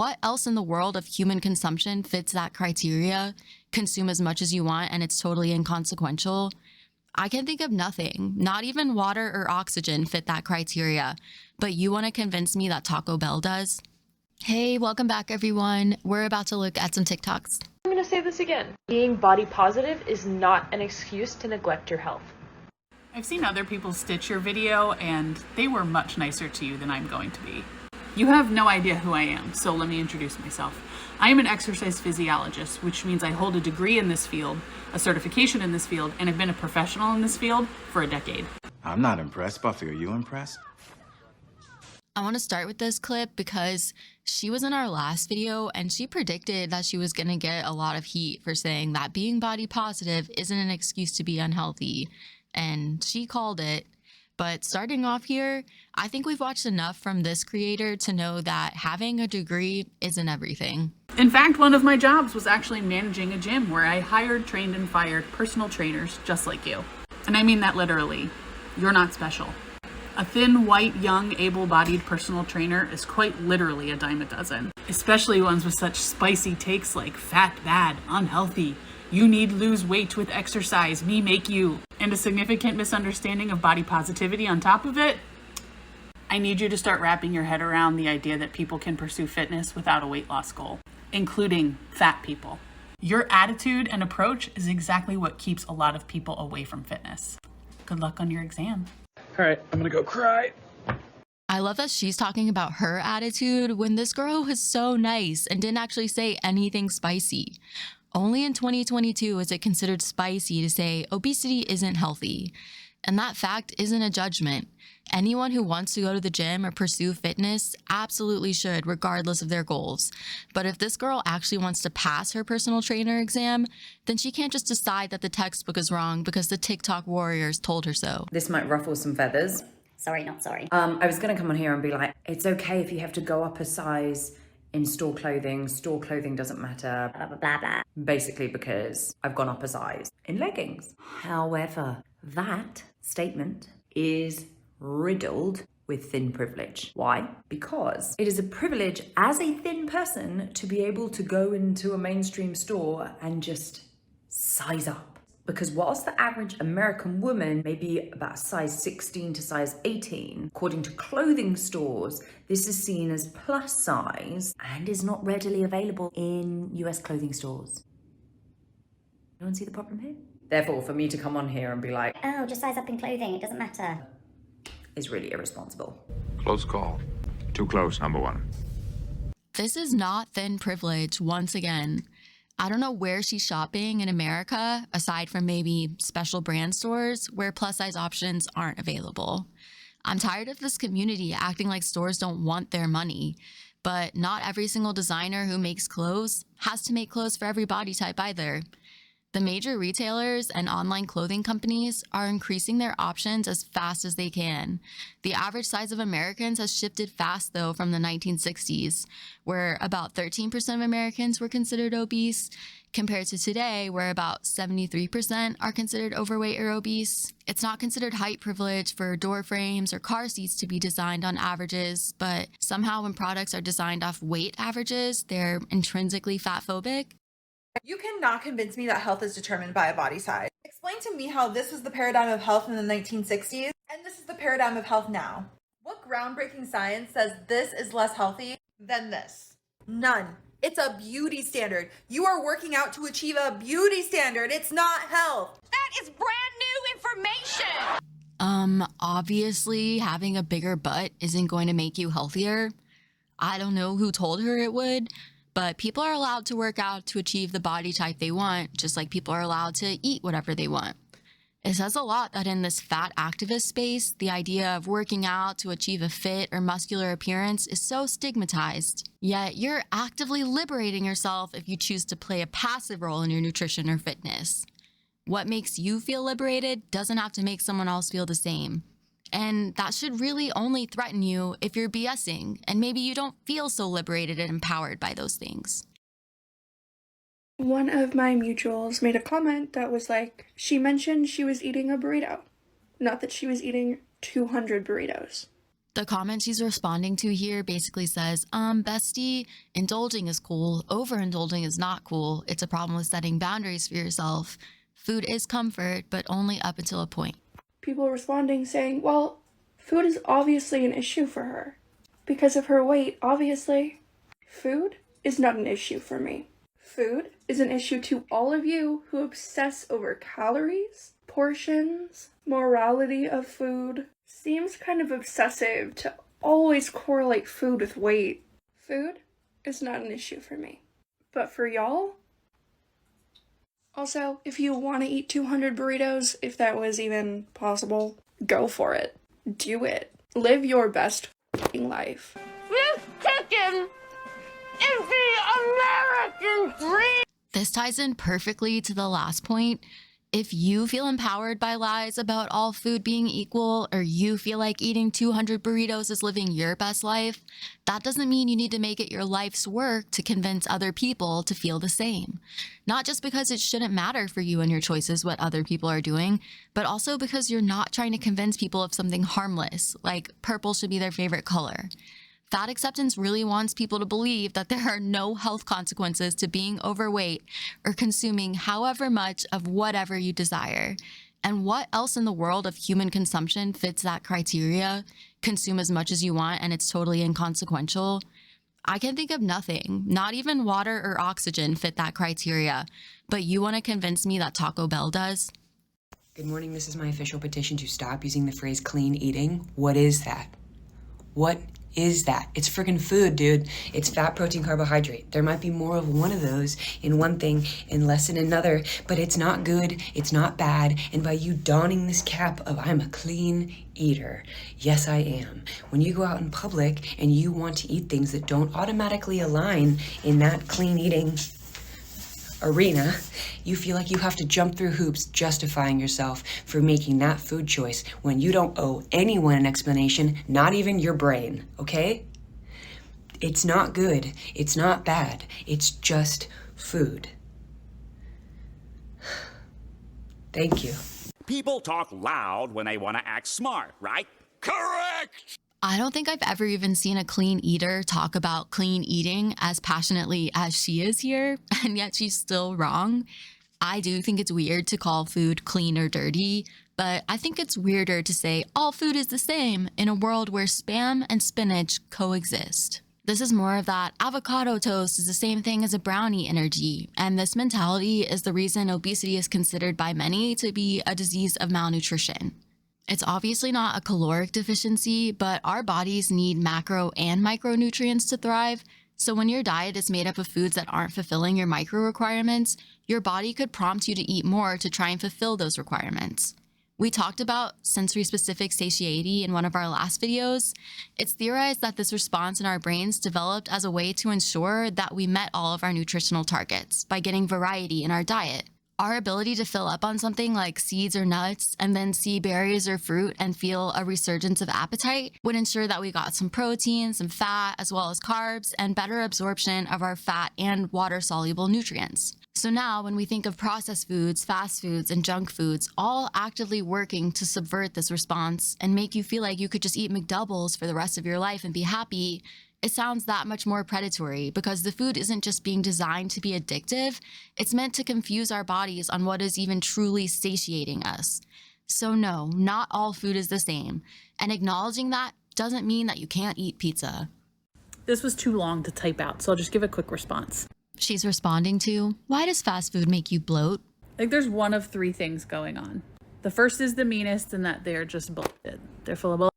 What else in the world of human consumption fits that criteria? Consume as much as you want and it's totally inconsequential. I can think of nothing. Not even water or oxygen fit that criteria. But you want to convince me that Taco Bell does? Hey, welcome back, everyone. We're about to look at some TikToks. I'm going to say this again. Being body positive is not an excuse to neglect your health. I've seen other people stitch your video, and they were much nicer to you than I'm going to be. You have no idea who I am, so let me introduce myself. I am an exercise physiologist, which means I hold a degree in this field, a certification in this field, and I've been a professional in this field for a decade. I'm not impressed. Buffy, are you impressed? I want to start with this clip because she was in our last video and she predicted that she was going to get a lot of heat for saying that being body positive isn't an excuse to be unhealthy. And she called it. But starting off here, I think we've watched enough from this creator to know that having a degree isn't everything. In fact, one of my jobs was actually managing a gym where I hired, trained, and fired personal trainers just like you. And I mean that literally. You're not special. A thin, white, young, able-bodied personal trainer is quite literally a dime a dozen, especially ones with such spicy takes like fat, bad, unhealthy, you need lose weight with exercise, me make you, and a significant misunderstanding of body positivity on top of it. I need you to start wrapping your head around the idea that people can pursue fitness without a weight loss goal, including fat people. Your attitude and approach is exactly what keeps a lot of people away from fitness. Good luck on your exam. All right, I'm going to go cry. I love that she's talking about her attitude when this girl was so nice and didn't actually say anything spicy. Only in 2022 is it considered spicy to say obesity isn't healthy. And that fact isn't a judgment. Anyone who wants to go to the gym or pursue fitness absolutely should, regardless of their goals. But if this girl actually wants to pass her personal trainer exam, then she can't just decide that the textbook is wrong because the TikTok warriors told her so. This might ruffle some feathers. Sorry, not sorry. I was going to come on here and be like, it's okay if you have to go up a size in store clothing doesn't matter, Blah, blah, blah, blah. basically because I've gone up a size in leggings. However, that statement is riddled with thin privilege. Why? Because it is a privilege as a thin person to be able to go into a mainstream store and just size up. Because whilst the average American woman may be about size 16 to size 18, according to clothing stores, this is seen as plus size and is not readily available in US clothing stores. Anyone see the problem here? Therefore, for me to come on here and be like, Oh, just size up in clothing, it doesn't matter. is really irresponsible. Close call. Too close, number one. This is not thin privilege once again. I don't know where she's shopping in America, aside from maybe special brand stores where plus size options aren't available. I'm tired of this community acting like stores don't want their money, but not every single designer who makes clothes has to make clothes for every body type either. The major retailers and online clothing companies are increasing their options as fast as they can. The average size of Americans has shifted fast, though, from the 1960s, where about 13% of Americans were considered obese, compared to today, where about 73% are considered overweight or obese. It's not considered height privilege for door frames or car seats to be designed on averages, but somehow when products are designed off weight averages, they're intrinsically fat-phobic. You cannot convince me that health is determined by a body size. Explain to me how this was the paradigm of health in the 1960s and this is the paradigm of health now. What groundbreaking science says this is less healthy than this? None. It's a beauty standard. You are working out to achieve a beauty standard. It's not health. That is brand new information. Obviously having a bigger butt isn't going to make you healthier. I don't know who told her it would, but people are allowed to work out to achieve the body type they want, just like people are allowed to eat whatever they want. It says a lot that in this fat activist space, the idea of working out to achieve a fit or muscular appearance is so stigmatized. Yet you're actively liberating yourself if you choose to play a passive role in your nutrition or fitness. What makes you feel liberated doesn't have to make someone else feel the same. And that should really only threaten you if you're BSing, and maybe you don't feel so liberated and empowered by those things. One of my mutuals made a comment that was like, she mentioned she was eating a burrito, not that she was eating 200 burritos. The comment she's responding to here basically says, bestie, indulging is cool. Overindulging is not cool. It's a problem with setting boundaries for yourself. Food is comfort, but only up until a point. People responding saying, well, food is obviously an issue for her. Because of her weight, obviously. Food is not an issue for me. Food is an issue to all of you who obsess over calories, portions, morality of food. Seems kind of obsessive to always correlate food with weight. Food is not an issue for me. But for y'all? Also, if you want to eat 200 burritos, if that was even possible, go for it. Do it. Live your best f***ing life. This chicken is the American dream. This ties in perfectly to the last point. If you feel empowered by lies about all food being equal, or you feel like eating 200 burritos is living your best life, that doesn't mean you need to make it your life's work to convince other people to feel the same. Not just because it shouldn't matter for you and your choices what other people are doing, but also because you're not trying to convince people of something harmless, like purple should be their favorite color. Fat acceptance really wants people to believe that there are no health consequences to being overweight or consuming however much of whatever you desire. And what else in the world of human consumption fits that criteria? Consume as much as you want and it's totally inconsequential. I can think of nothing, not even water or oxygen fit that criteria. But you want to convince me that Taco Bell does? Good morning, this is my official petition to stop using the phrase clean eating. What is that? What is that? It's freaking food, dude. It's fat, protein, carbohydrate. There might be more of one of those in one thing and less in another, but it's not good, it's not bad, and by you donning this cap of I'm a clean eater, yes I am. When you go out in public and you want to eat things that don't automatically align in that clean eating arena, you feel like you have to jump through hoops justifying yourself for making that food choice when you don't owe anyone an explanation, not even your brain, okay? It's not good, it's not bad, it's just food. Thank you. People talk loud when they want to act smart, right? Correct! I don't think I've ever even seen a clean eater talk about clean eating as passionately as she is here, and yet she's still wrong. I do think it's weird to call food clean or dirty, but I think it's weirder to say all food is the same in a world where Spam and spinach coexist. This is more of that avocado toast is the same thing as a brownie energy, and this mentality is the reason obesity is considered by many to be a disease of malnutrition. It's obviously not a caloric deficiency, but our bodies need macro and micronutrients to thrive. So when your diet is made up of foods that aren't fulfilling your micro requirements, your body could prompt you to eat more to try and fulfill those requirements. We talked about sensory-specific satiety in one of our last videos. It's theorized that this response in our brains developed as a way to ensure that we met all of our nutritional targets by getting variety in our diet. Our ability to fill up on something like seeds or nuts and then see berries or fruit and feel a resurgence of appetite would ensure that we got some protein, some fat, as well as carbs, and better absorption of our fat and water-soluble nutrients. So now when we think of processed foods, fast foods, and junk foods, all actively working to subvert this response and make you feel like you could just eat McDoubles for the rest of your life and be happy, it sounds that much more predatory because the food isn't just being designed to be addictive, it's meant to confuse our bodies on what is even truly satiating us. So no, not all food is the same, and acknowledging that doesn't mean that you can't eat pizza. This was too long to type out, so I'll just give a quick response. She's responding to, why does fast food make you bloat? Like there's one of three things going on. The first is the meanest in that they're just bullshit. They're full of bullshit.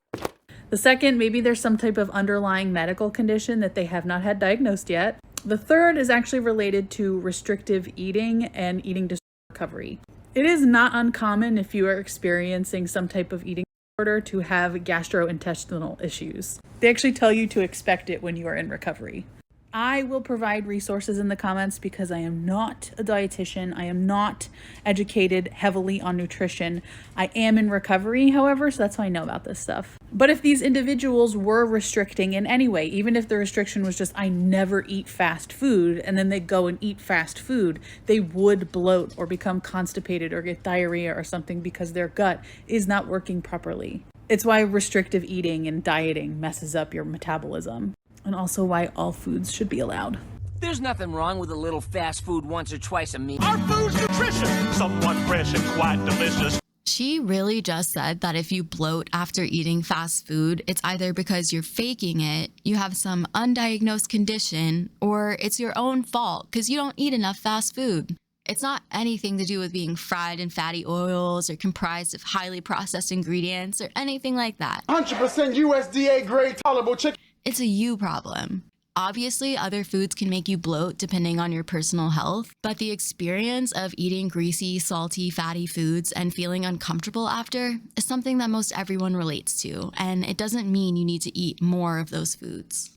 The second, maybe there's some type of underlying medical condition that they have not had diagnosed yet. The third is actually related to restrictive eating and eating disorder recovery. It is not uncommon if you are experiencing some type of eating disorder to have gastrointestinal issues. They actually tell you to expect it when you are in recovery. I will provide resources in the comments because I am not a dietitian. I am not educated heavily on nutrition. I am in recovery, however, so that's how I know about this stuff. But if these individuals were restricting in any way, even if the restriction was just, I never eat fast food, and then they go and eat fast food, they would bloat or become constipated or get diarrhea or something because their gut is not working properly. It's why restrictive eating and dieting messes up your metabolism, and also why all foods should be allowed. There's nothing wrong with a little fast food once or twice a meal. Our food's nutrition, somewhat fresh and quite delicious. She really just said that if you bloat after eating fast food, it's either because you're faking it, you have some undiagnosed condition, or it's your own fault because you don't eat enough fast food. It's not anything to do with being fried in fatty oils or comprised of highly processed ingredients or anything like that. 100% USDA grade tolerable chicken. It's a you problem. Obviously, other foods can make you bloat depending on your personal health, but the experience of eating greasy, salty, fatty foods and feeling uncomfortable after is something that most everyone relates to, and it doesn't mean you need to eat more of those foods.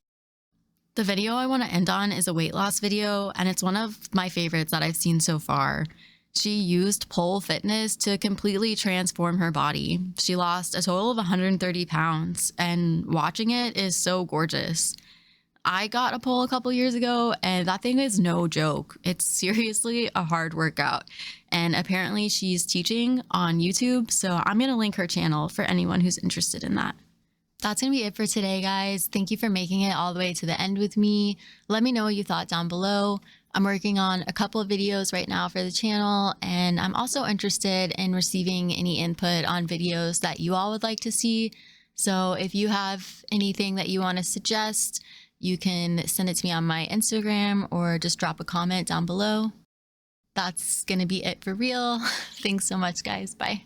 The video I want to end on is a weight loss video, and it's one of my favorites that I've seen so far. She used pole fitness to completely transform her body. She lost a total of 130 pounds, and watching it is so gorgeous. I got a pole a couple years ago, and that thing is no joke. It's seriously a hard workout. And apparently she's teaching on YouTube, so I'm going to link her channel for anyone who's interested in that. That's going to be it for today, guys. Thank you for making it all the way to the end with me. Let me know what you thought down below. I'm working on a couple of videos right now for the channel, and I'm also interested in receiving any input on videos that you all would like to see. So if you have anything that you want to suggest, you can send it to me on my Instagram or just drop a comment down below. That's going to be it for real. Thanks so much, guys. Bye.